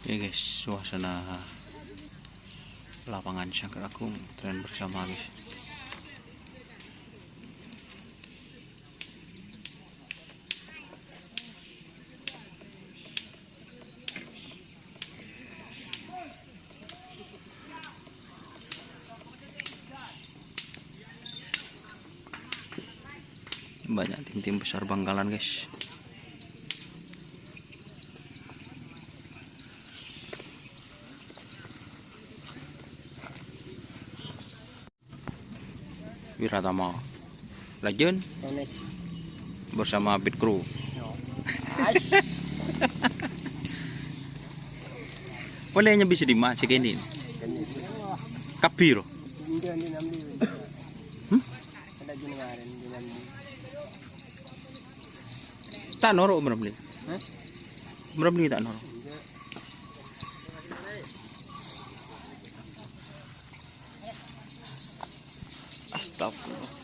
Oke guys, suasana lapangan Sangkar Agung tren bersama guys. Banyak tim-tim besar Bangkalan guys. Wiratama Legend bersama Beat Crew. Bolehnya bisa dimasuk ini. Kabiro. Tak norok benar-benar. Benar-benar tak norok. Astagfirullah.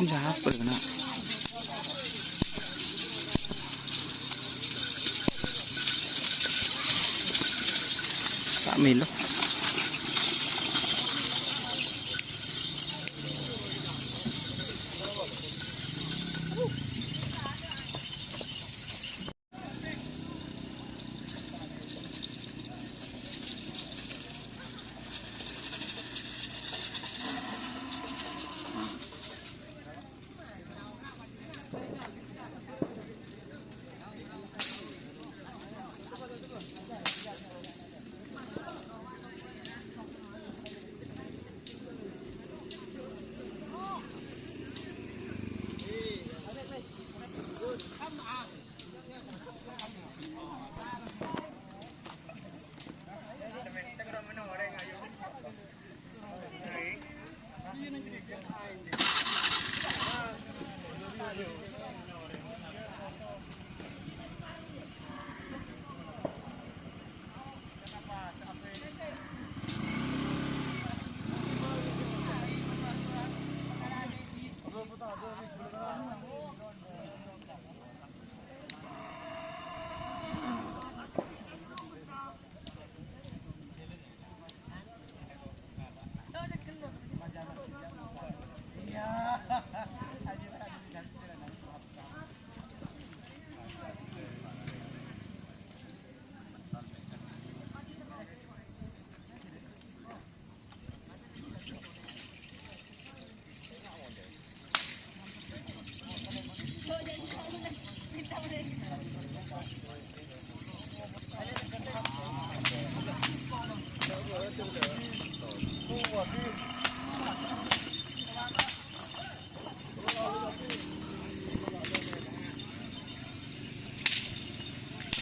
Ini apa kena? Tak milo.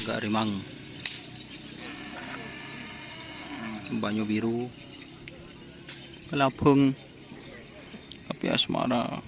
Agak rimang, banyu biru, Kelapung, Api Asmara.